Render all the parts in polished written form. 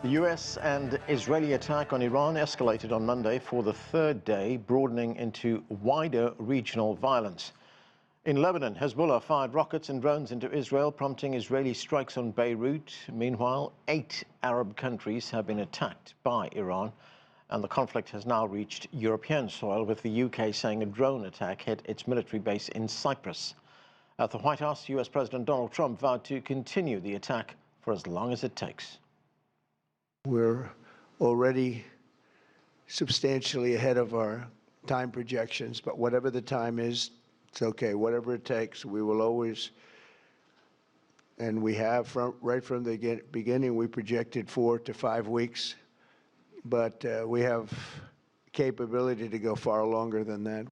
The US and Israeli attack on Iran escalated on Monday for the third day, broadening into wider regional violence. In Lebanon, Hezbollah fired rockets and drones into Israel, prompting Israeli strikes on Beirut. Meanwhile, 8 Arab countries have been attacked by Iran, and the conflict has now reached European soil, with the UK saying a drone attack hit its military base in Cyprus. At the White House, US President Donald Trump vowed to continue the attack for as long as it takes. We're already substantially ahead of our time projections, but whatever the time is, it's okay. Whatever it takes, we will always, and we have right from the beginning, we projected 4 to 5 weeks, but we have capability to go far longer than that.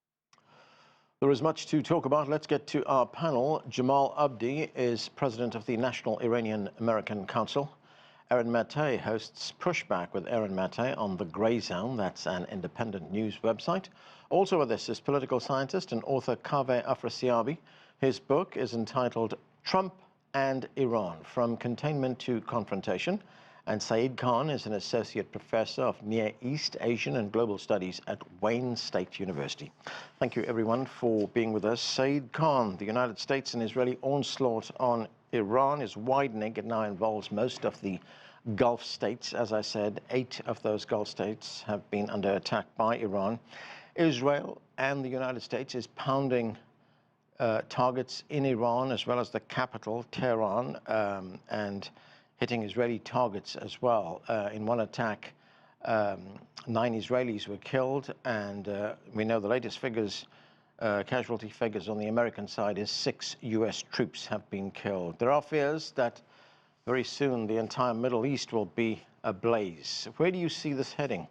There is much to talk about. Let's get to our panel. Jamal Abdi is president of the National Iranian American Council. Erin Matei hosts Pushback with Erin Matei on the Grayzone. That's an independent news website. Also with us is political scientist and author Kaveh Afrasiabi. His book is entitled Trump and Iran, From Containment to Confrontation. And Saeed is an associate professor of Near East, Asian and Global Studies at Wayne State University. Thank you, everyone, for being with us. Saeed, the United States and Israeli onslaught on Iran is widening. It now involves most of the Gulf states. As I said, 8 of those Gulf states have been under attack by Iran. Israel and the United States is pounding targets in Iran as well as the capital, Tehran, and hitting Israeli targets as well. In one attack, 9 Israelis were killed, and we know the latest figures, casualty figures on the American side, is 6 US troops have been killed. There are fears that very soon the entire Middle East will be ablaze. Where do you see this heading?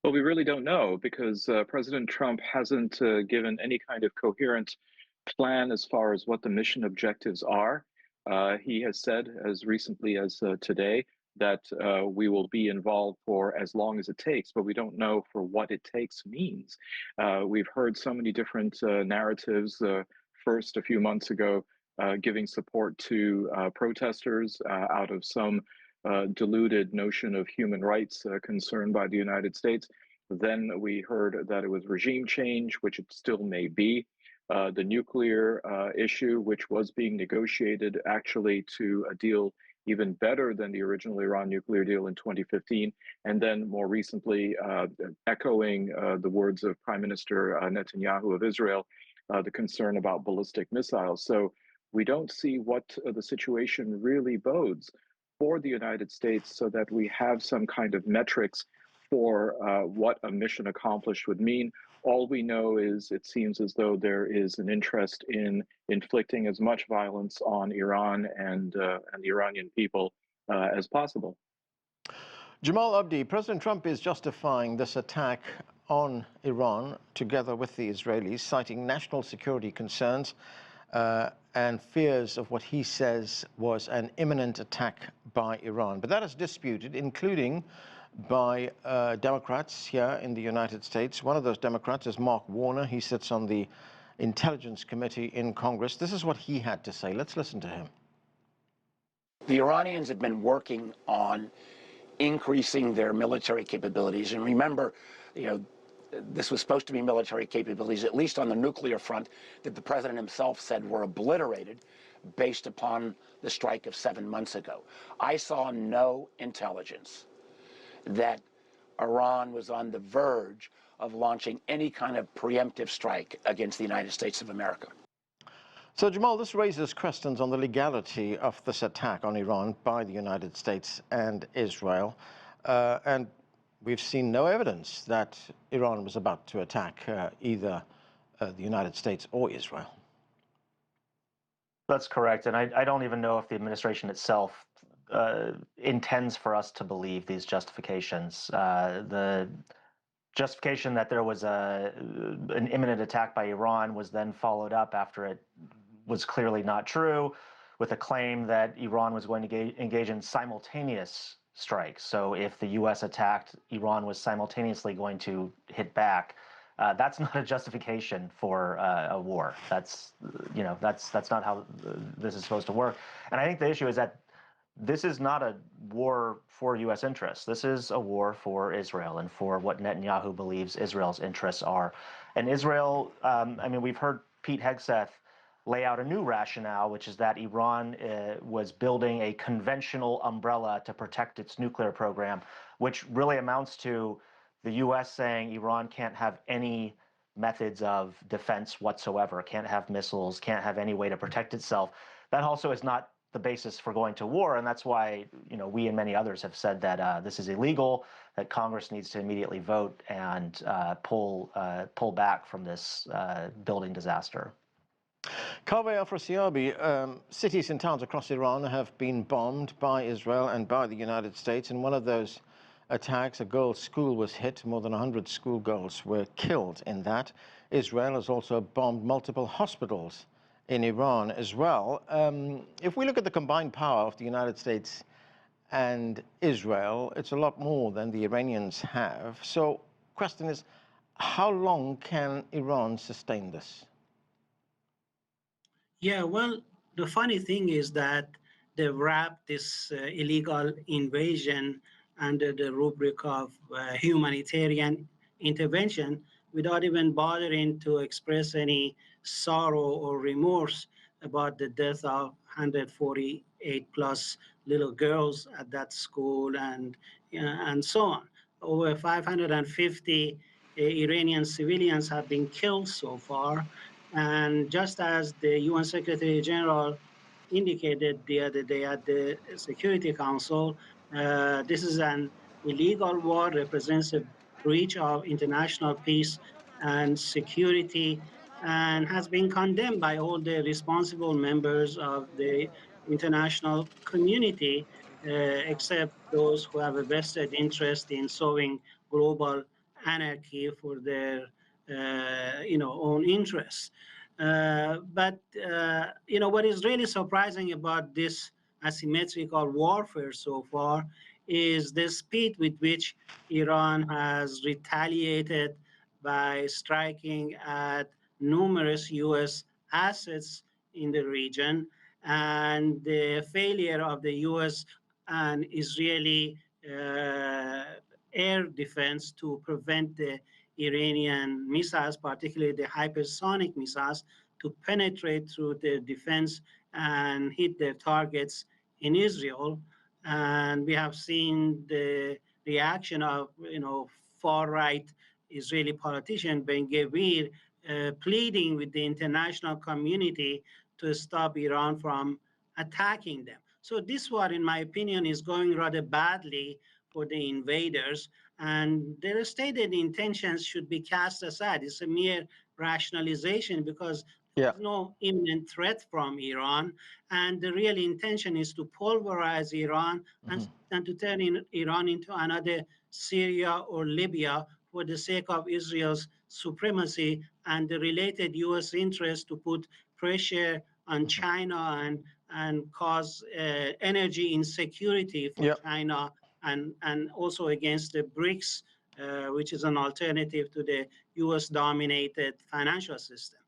Well, we really don't know, because President Trump hasn't given any kind of coherent plan as far as what the mission objectives are. He has said as recently as today that we will be involved for as long as it takes, but we don't know for what it takes means. We've heard so many different narratives. First, a few months ago, giving support to protesters out of some deluded notion of human rights concern by the United States. Then we heard that it was regime change, which it still may be. The nuclear issue, which was being negotiated actually to a deal even better than the original Iran nuclear deal in 2015. And then more recently, echoing the words of Prime Minister Netanyahu of Israel, the concern about ballistic missiles. So we don't see what the situation really bodes for the United States, so that we have some kind of metrics for what a mission accomplished would mean. All we know is it seems as though there is an interest in inflicting as much violence on Iran and the Iranian people as possible. Jamal Abdi, President Trump is justifying this attack on Iran together with the Israelis, citing national security concerns and fears of what he says was an imminent attack by Iran. But that is disputed, including by Democrats here in the United States. One of those Democrats is Mark Warner. He sits on the Intelligence Committee in Congress. This is what he had to say. Let's listen to him. The Iranians have been working on increasing their military capabilities. And remember, this was supposed to be military capabilities, at least on the nuclear front, that the president himself said were obliterated based upon the strike of 7 months ago. I saw no intelligence that Iran was on the verge of launching any kind of preemptive strike against the United States of America. So, Jamal, this raises questions on the legality of this attack on Iran by the United States and Israel. And we've seen no evidence that Iran was about to attack either the United States or Israel. That's correct. And I don't even know if the administration itself intends for us to believe these justifications. The justification that there was an imminent attack by Iran was then followed up after it was clearly not true, with a claim that Iran was going to engage in simultaneous strikes. So if the U.S. attacked, Iran was simultaneously going to hit back. That's not a justification for a war. That's not how this is supposed to work. And I think the issue is that this is not a war for U.S. interests. This is a war for Israel and for what Netanyahu believes Israel's interests are. And Israel, I mean, we've heard Pete Hegseth lay out a new rationale, which is that Iran was building a conventional umbrella to protect its nuclear program, which really amounts to the U.S. saying Iran can't have any methods of defense whatsoever, can't have missiles, can't have any way to protect itself. That also is not the basis for going to war, and that's why we and many others have said that this is illegal, that Congress needs to immediately vote and pull back from this building disaster. Kaveh Afrasiabi, cities and towns across Iran have been bombed by Israel and by the United States. In one of those attacks, a girls' school was hit. More than 100 schoolgirls were killed in that. Israel has also bombed multiple hospitals in Iran as well. If we look at the combined power of the United States and Israel, it's a lot more than the Iranians have. So, question is, how long can Iran sustain this? Yeah, well, the funny thing is that they wrapped this illegal invasion under the rubric of humanitarian intervention without even bothering to express any sorrow or remorse about the death of 148 plus little girls at that school and so on. Over 550 Iranian civilians have been killed so far. And just as the UN Secretary General indicated the other day at the Security Council, this is an illegal war, represents a breach of international peace and security, and has been condemned by all the responsible members of the international community, except those who have a vested interest in sowing global anarchy for their own interests. But what is really surprising about this asymmetrical warfare so far is the speed with which Iran has retaliated by striking at numerous U.S. assets in the region, and the failure of the U.S. and Israeli air defense to prevent the Iranian missiles, particularly the hypersonic missiles, to penetrate through their defense and hit their targets in Israel. And we have seen the reaction of far-right Israeli politician Ben Gvir pleading with the international community to stop Iran from attacking them. So this war, in my opinion, is going rather badly for the invaders, and their stated intentions should be cast aside. It's a mere rationalization because there's no imminent threat from Iran, and the real intention is to pulverize Iran and to turn Iran into another Syria or Libya for the sake of Israel's supremacy and the related U.S. interest to put pressure on China and cause energy insecurity for China, and also against the BRICS, which is an alternative to the U.S.-dominated financial system.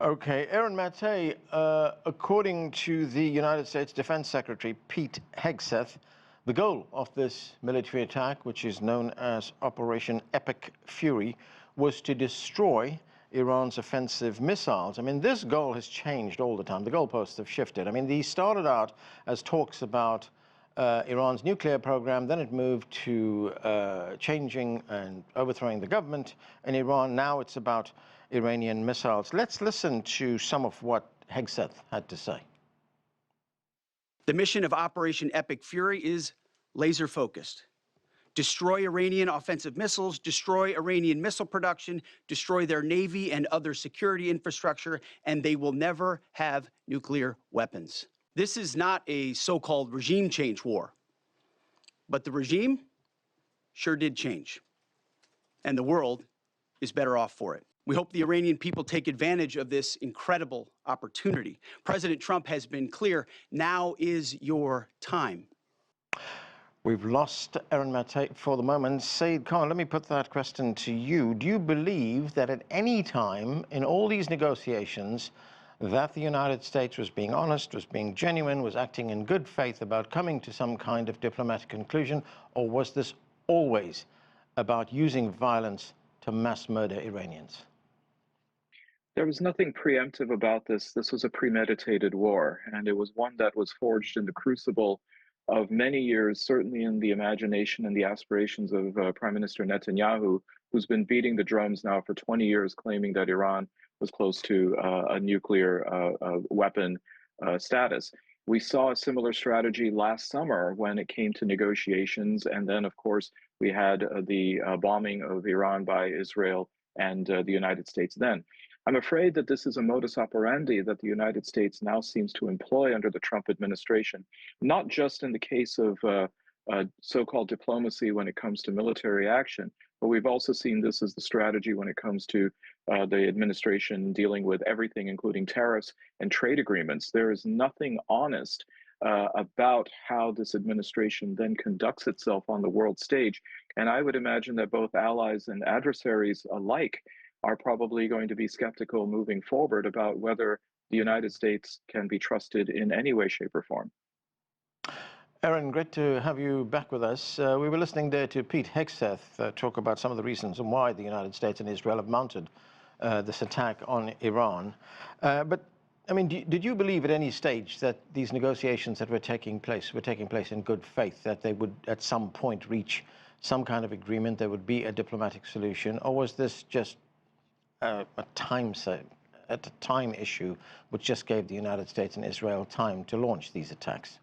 Okay, Aaron Mattei, according to the United States Defense Secretary Pete Hegseth, the goal of this military attack, which is known as Operation Epic Fury, was to destroy Iran's offensive missiles. I mean, this goal has changed all the time. The goalposts have shifted. I mean, these started out as talks about Iran's nuclear program, then it moved to changing and overthrowing the government in Iran. Now it's about Iranian missiles. Let's listen to some of what Hegseth had to say. The mission of Operation Epic Fury is laser focused. Destroy Iranian offensive missiles, destroy Iranian missile production, destroy their navy and other security infrastructure, and they will never have nuclear weapons. This is not a so-called regime change war, but the regime sure did change, and the world is better off for it. We hope the Iranian people take advantage of this incredible opportunity. President Trump has been clear, now is your time. We've lost Aaron Mattei for the moment. Saeed Khan, let me put that question to you. Do you believe that at any time in all these negotiations, that the United States was being honest, was being genuine, was acting in good faith about coming to some kind of diplomatic conclusion, or was this always about using violence to mass murder Iranians? There was nothing preemptive about this. This was a premeditated war, and it was one that was forged in the crucible of many years, certainly in the imagination and the aspirations of Prime Minister Netanyahu, who's been beating the drums now for 20 years, claiming that Iran was close to a nuclear weapon status. We saw a similar strategy last summer when it came to negotiations. And then, of course, we had the bombing of Iran by Israel and the United States then. I'm afraid that this is a modus operandi that the United States now seems to employ under the Trump administration, not just in the case of so-called diplomacy when it comes to military action, but we've also seen this as the strategy when it comes to the administration dealing with everything, including tariffs and trade agreements. There is nothing honest about how this administration then conducts itself on the world stage. And I would imagine that both allies and adversaries alike are probably going to be skeptical moving forward about whether the United States can be trusted in any way, shape, or form. Aaron, great to have you back with us. We were listening there to Pete Hegseth talk about some of the reasons and why the United States and Israel have mounted this attack on Iran. But I mean, did you believe at any stage that these negotiations that were taking place in good faith, that they would at some point reach some kind of agreement, there would be a diplomatic solution, or was this just a time issue which just gave the United States and Israel time to launch these attacks?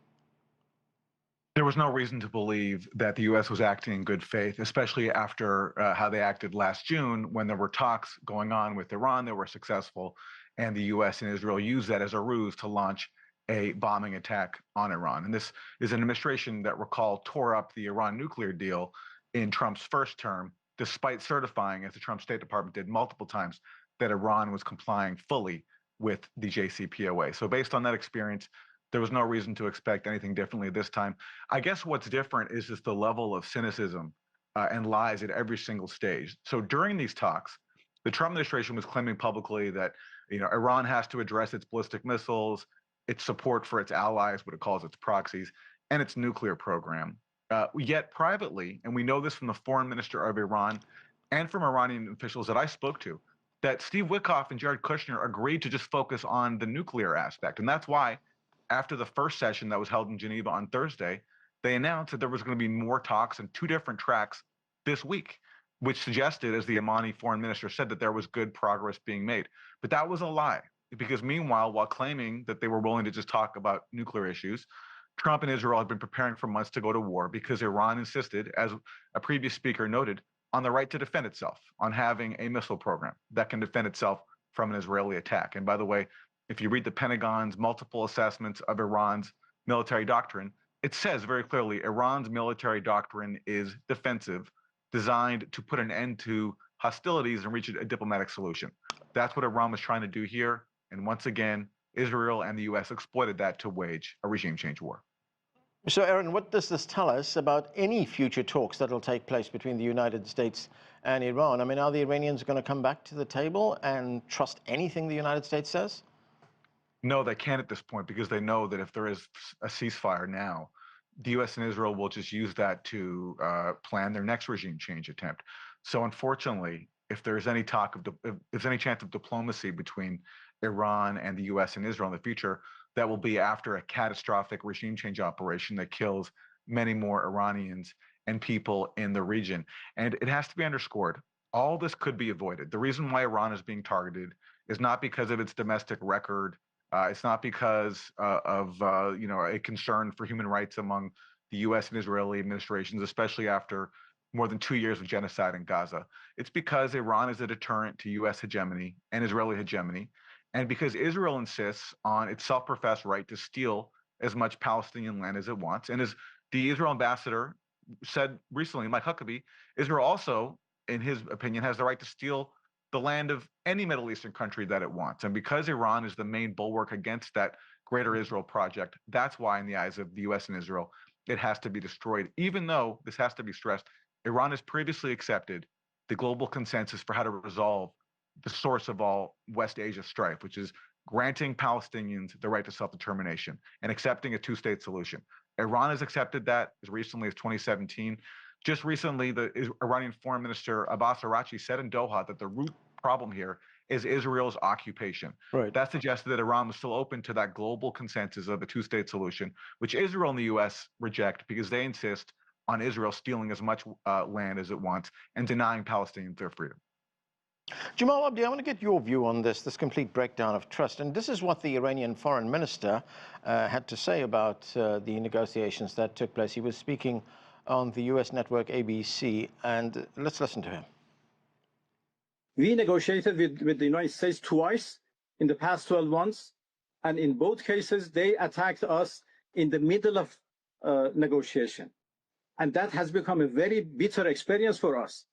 There was no reason to believe that the U.S. was acting in good faith, especially after how they acted last June when there were talks going on with Iran that were successful, and the U.S. and Israel used that as a ruse to launch a bombing attack on Iran. And this is an administration that, recall, tore up the Iran nuclear deal in Trump's first term, despite certifying, as the Trump State Department did multiple times, that Iran was complying fully with the JCPOA. So based on that experience, there was no reason to expect anything differently this time. I guess what's different is just the level of cynicism and lies at every single stage. So during these talks, the Trump administration was claiming publicly that Iran has to address its ballistic missiles, its support for its allies, what it calls its proxies, and its nuclear program. Yet privately, and we know this from the foreign minister of Iran and from Iranian officials that I spoke to, that Steve Witkoff and Jared Kushner agreed to just focus on the nuclear aspect. And that's why, after the first session that was held in Geneva on Thursday, they announced that there was going to be more talks and 2 different tracks this week, which suggested, as the Yemeni foreign minister said, that there was good progress being made. But that was a lie, because meanwhile, while claiming that they were willing to just talk about nuclear issues, Trump and Israel had been preparing for months to go to war because Iran insisted, as a previous speaker noted, on the right to defend itself, on having a missile program that can defend itself from an Israeli attack. And by the way, if you read the Pentagon's multiple assessments of Iran's military doctrine, it says very clearly Iran's military doctrine is defensive, designed to put an end to hostilities and reach a diplomatic solution. That's what Iran was trying to do here. And once again, Israel and the U.S. exploited that to wage a regime change war. So, Aaron, what does this tell us about any future talks that will take place between the United States and Iran? I mean, are the Iranians going to come back to the table and trust anything the United States says? No, they can't at this point, because they know that if there is a ceasefire now, the U.S. and Israel will just use that to plan their next regime change attempt. So unfortunately, if there's any talk of, if there's any chance of diplomacy between Iran and the U.S. and Israel in the future, that will be after a catastrophic regime change operation that kills many more Iranians and people in the region. And it has to be underscored, all this could be avoided. The reason why Iran is being targeted is not because of its domestic record. It's not because of a concern for human rights among the U.S. and Israeli administrations, especially after more than 2 years of genocide in Gaza. It's because Iran is a deterrent to U.S. hegemony and Israeli hegemony, and because Israel insists on its self-professed right to steal as much Palestinian land as it wants. And as the Israel ambassador said recently, Mike Huckabee, Israel also, in his opinion, has the right to steal the land of any Middle Eastern country that it wants. And because Iran is the main bulwark against that Greater Israel project, that's why, in the eyes of the U.S. and Israel, it has to be destroyed. Even though, this has to be stressed, Iran has previously accepted the global consensus for how to resolve the source of all West Asia strife, which is granting Palestinians the right to self-determination and accepting a two-state solution. Iran has accepted that as recently as 2017. Just recently, the Iranian Foreign Minister Abbas Araghchi said in Doha that the root problem here is Israel's occupation. Right. That suggested that Iran was still open to that global consensus of a two-state solution, which Israel and the U.S. reject because they insist on Israel stealing as much land as it wants and denying Palestinians their freedom. Jamal Abdi, I want to get your view on this complete breakdown of trust. And this is what the Iranian foreign minister had to say about the negotiations that took place. He was speaking on the U.S. network ABC, and let's listen to him. We negotiated with the United States twice in the past 12 months, and in both cases, they attacked us in the middle of negotiation. And that has become a very bitter experience for us.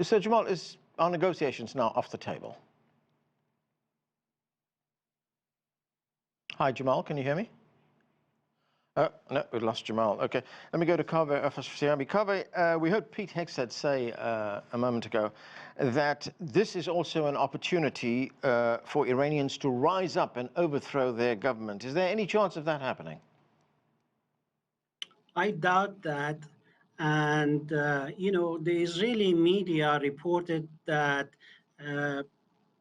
So, Jamal, is our negotiations now off the table? Hi, Jamal, can you hear me? Oh, no, we lost Jamal. Okay, let me go to Kaveh Afrasiabi. Kaveh, we heard Pete Hegseth say a moment ago that this is also an opportunity for Iranians to rise up and overthrow their government. Is there any chance of that happening? I doubt that. And, you know, the Israeli media reported that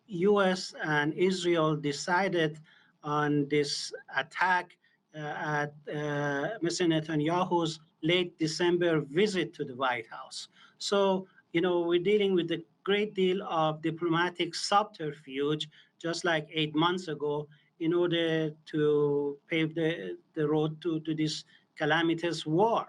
U.S. and Israel decided on this attack at Mr. Netanyahu's late December visit to the White House. So, you know, we're dealing with a great deal of diplomatic subterfuge, just like 8 months ago, in order to pave the road to this calamitous war.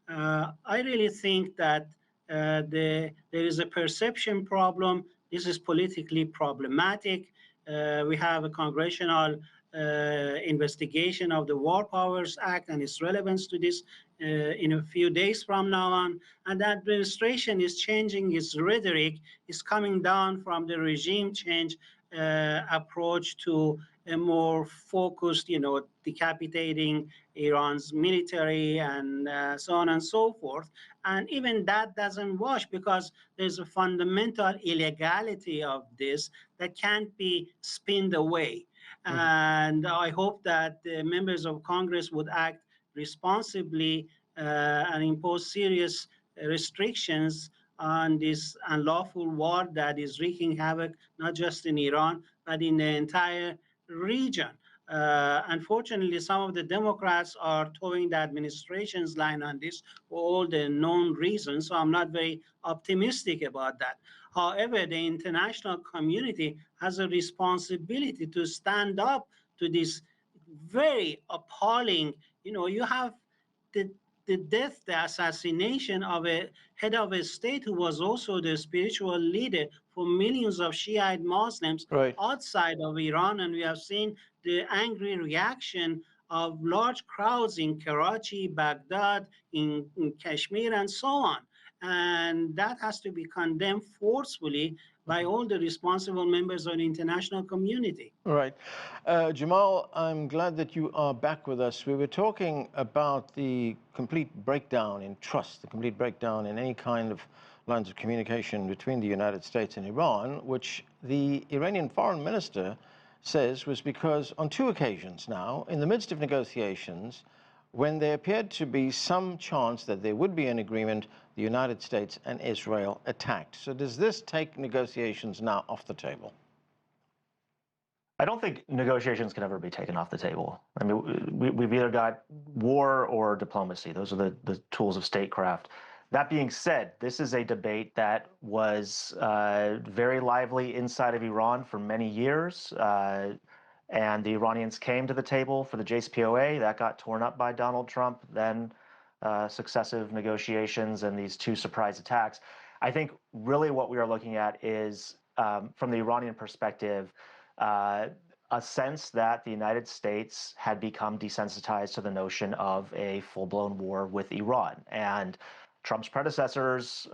I really think that there is a perception problem. This is politically problematic. We have a congressional investigation of the War Powers Act and its relevance to this in a few days from now on. And the administration is changing its rhetoric, is coming down from the regime change approach to a more focused, you know, decapitating Iran's military and so on and so forth. And even that doesn't wash because there's a fundamental illegality of this that can't be spinned away. And I hope that the members of Congress would act responsibly and impose serious restrictions on this unlawful war that is wreaking havoc, not just in Iran, but in the entire region. Unfortunately, some of the Democrats are towing the administration's line on this for all the known reasons, so I'm not very optimistic about that. However, the international community has a responsibility to stand up to this very appalling, you know, you have the death, the assassination of a head of a state who was also the spiritual leader for millions of Shiite Muslims outside of Iran. And we have seen the angry reaction of large crowds in Karachi, Baghdad, in Kashmir, and so on. And that has to be condemned forcefully by all the responsible members of the international community. All right. Jamal, I'm glad that you are back with us. We were talking about the complete breakdown in trust, the complete breakdown in any kind of lines of communication between the United States and Iran, which the Iranian foreign minister says was because on 2 occasions now, in the midst of negotiations, when there appeared to be some chance that there would be an agreement, the United States and Israel attacked. So does this take negotiations now off the table? I don't think negotiations can ever be taken off the table. I mean, we've either got war or diplomacy. Those are the tools of statecraft. That being said, this is a debate that was very lively inside of Iran for many years. And the Iranians came to the table for the JCPOA. That got torn up by Donald Trump, then successive negotiations and these 2 surprise attacks. I think really what we are looking at is, from the Iranian perspective, a sense that the United States had become desensitized to the notion of a full-blown war with Iran. And Trump's predecessors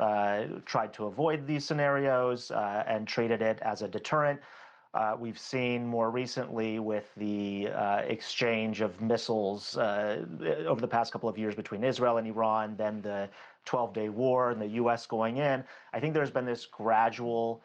tried to avoid these scenarios and treated it as a deterrent. We've seen more recently with the exchange of missiles over the past couple of years between Israel and Iran, then the 12-day war and the U.S. going in. I think there's been this gradual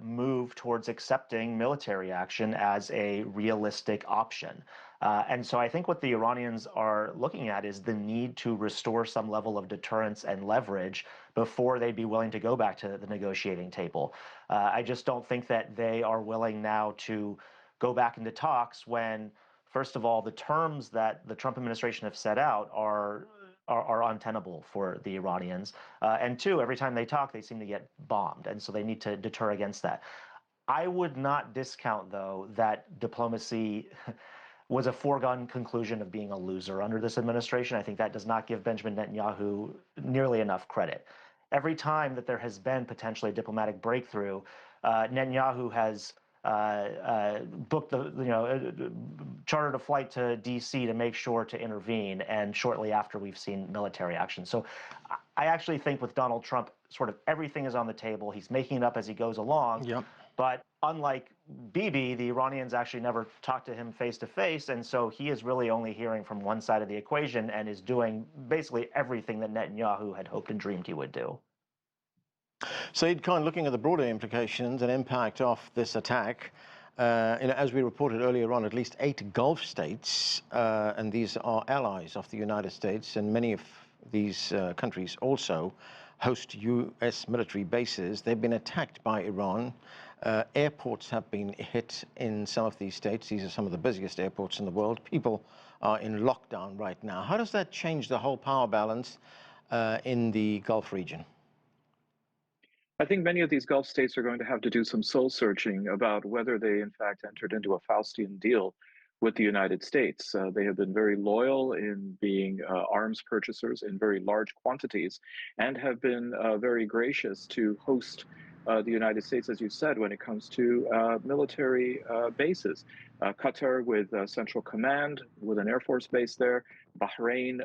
move towards accepting military action as a realistic option. And so I think what the Iranians are looking at is the need to restore some level of deterrence and leverage before they'd be willing to go back to the negotiating table. I just don't think that they are willing now to go back into talks when, first of all, the terms that the Trump administration have set out are untenable for the Iranians. And two, every time they talk, they seem to get bombed. And so they need to deter against that. I would not discount, though, that diplomacy was a foregone conclusion of being a loser under this administration. I think that does not give Benjamin Netanyahu nearly enough credit. Every time that there has been potentially a diplomatic breakthrough, Netanyahu has booked chartered a flight to D.C. to make sure to intervene, and shortly after we've seen military action. So I actually think with Donald Trump, sort of everything is on the table. He's making it up as he goes along. Yep. But unlike Bibi, the Iranians actually never talked to him face to face, and so he is really only hearing from one side of the equation and is doing basically everything that Netanyahu had hoped and dreamed he would do. Saeed Khan, looking at the broader implications and impact of this attack, as we reported earlier on, at least 8 Gulf states, and these are allies of the United States, and many of these countries also host U.S. military bases. They've been attacked by Iran. Airports have been hit in some of these states. These are some of the busiest airports in the world. People are in lockdown right now. How does that change the whole power balance in the Gulf region? I think many of these Gulf states are going to have to do some soul searching about whether they, in fact, entered into a Faustian deal with the United States. They have been very loyal in being arms purchasers in very large quantities and have been very gracious to host the United States, as you said, when it comes to military bases. Qatar with Central Command, with an Air Force base there, Bahrain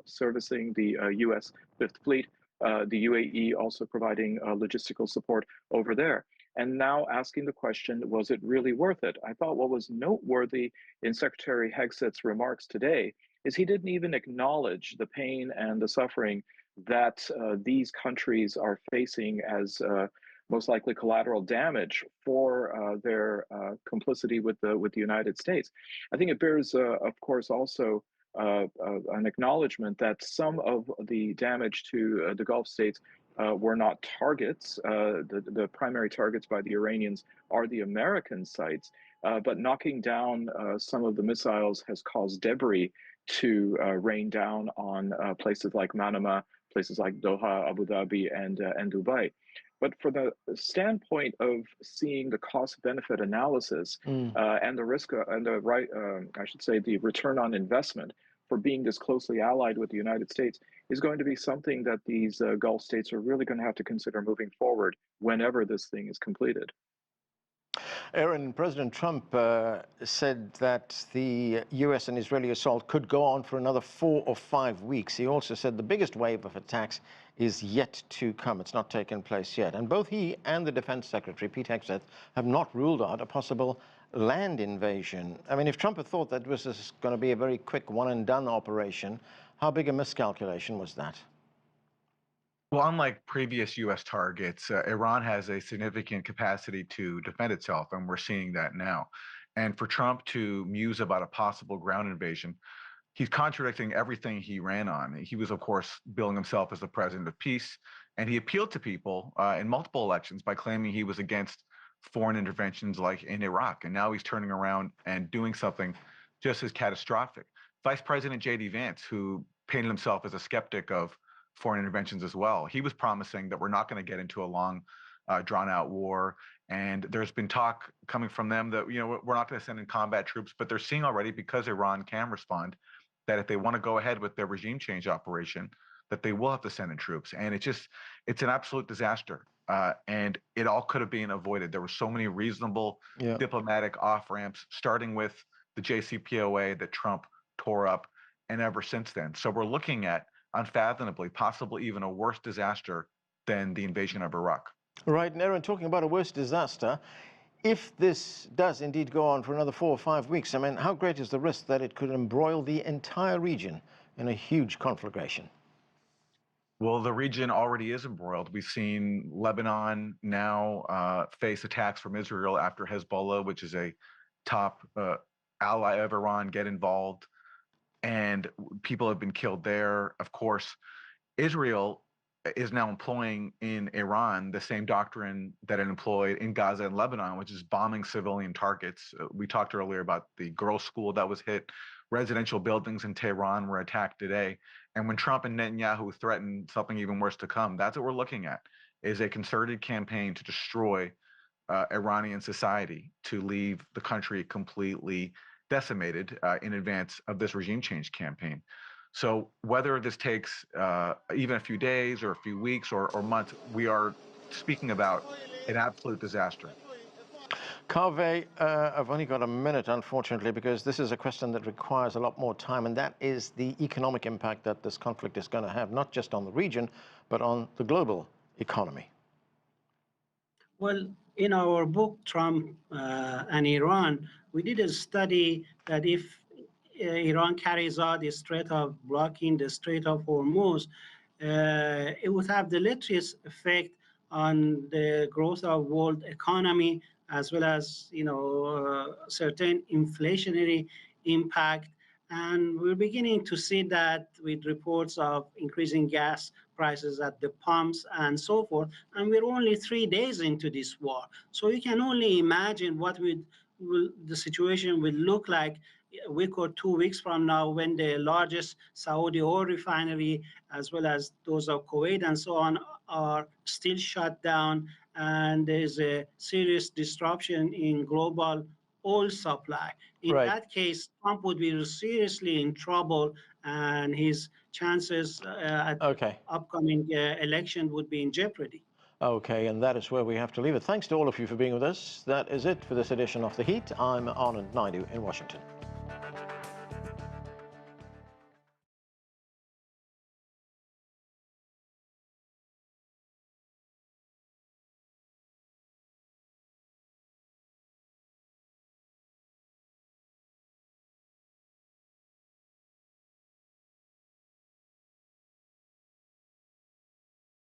servicing the U.S. Fifth Fleet, the UAE also providing logistical support over there. And now asking the question, was it really worth it? I thought what was noteworthy in Secretary Hegseth's remarks today is he didn't even acknowledge the pain and the suffering that these countries are facing as most likely collateral damage for their complicity with the United States. I think it bears, of course, also an acknowledgement that some of the damage to the Gulf states were not targets. The primary targets by the Iranians are the American sites, but knocking down some of the missiles has caused debris to rain down on places like Manama, places like Doha, Abu Dhabi, and Dubai. But for the standpoint of seeing the cost-benefit analysis and the risk and the the return on investment for being this closely allied with the United States is going to be something that these Gulf states are really going to have to consider moving forward whenever this thing is completed. Aaron, President Trump said that the U.S. and Israeli assault could go on for another 4 or 5 weeks. He also said the biggest wave of attacks is yet to come. It's not taken place yet. And both he and the Defense Secretary, Pete Hegseth, have not ruled out a possible land invasion. I mean, if Trump had thought that this was going to be a very quick one-and-done operation, how big a miscalculation was that? Well, unlike previous U.S. targets, Iran has a significant capacity to defend itself, and we're seeing that now. And for Trump to muse about a possible ground invasion, he's contradicting everything he ran on. He was, of course, billing himself as the president of peace, and he appealed to people in multiple elections by claiming he was against foreign interventions like in Iraq. And now he's turning around and doing something just as catastrophic. Vice President J.D. Vance, who painted himself as a skeptic of foreign interventions as well, he was promising that we're not going to get into a long, drawn-out war. And there's been talk coming from them that, we're not going to send in combat troops, but they're seeing already, because Iran can respond, that if they want to go ahead with their regime change operation, that they will have to send in troops. And it's an absolute disaster. And it all could have been avoided. There were so many reasonable diplomatic off-ramps, starting with the JCPOA that Trump tore up, and ever since then. So we're looking at, unfathomably, possibly even a worse disaster than the invasion of Iraq. Right, and Aaron, talking about a worse disaster, if this does indeed go on for another 4 or 5 weeks, I mean, how great is the risk that it could embroil the entire region in a huge conflagration? Well, the region already is embroiled. We've seen Lebanon now face attacks from Israel after Hezbollah, which is a top ally of Iran, get involved, and people have been killed there. Of course, Israel is now employing in Iran the same doctrine that it employed in Gaza and Lebanon, which is bombing civilian targets. We talked earlier about the girls' school that was hit. Residential buildings in Tehran were attacked today. And when Trump and Netanyahu threaten something even worse to come, that's what we're looking at, is a concerted campaign to destroy Iranian society, to leave the country completely decimated in advance of this regime change campaign. So whether this takes even a few days or a few weeks or months, we are speaking about an absolute disaster. Kaveh, I've only got a minute, unfortunately, because this is a question that requires a lot more time, and that is the economic impact that this conflict is going to have, not just on the region, but on the global economy. Well, in our book, Trump and Iran, we did a study that if Iran carries out the threat of blocking the Strait of Hormuz, it would have the deleterious effect on the growth of world economy, as well as certain inflationary impact. And we're beginning to see that with reports of increasing gas prices at the pumps and so forth. And we're only 3 days into this war. So you can only imagine what the situation will look like a week or 2 weeks from now, when the largest Saudi oil refinery, as well as those of Kuwait and so on, are still shut down, and there's a serious disruption in global oil supply. In that case, Trump would be seriously in trouble, and his chances at upcoming election would be in jeopardy. Okay, and that is where we have to leave it. Thanks to all of you for being with us. That is it for this edition of The Heat. I'm Anand Naidu in Washington.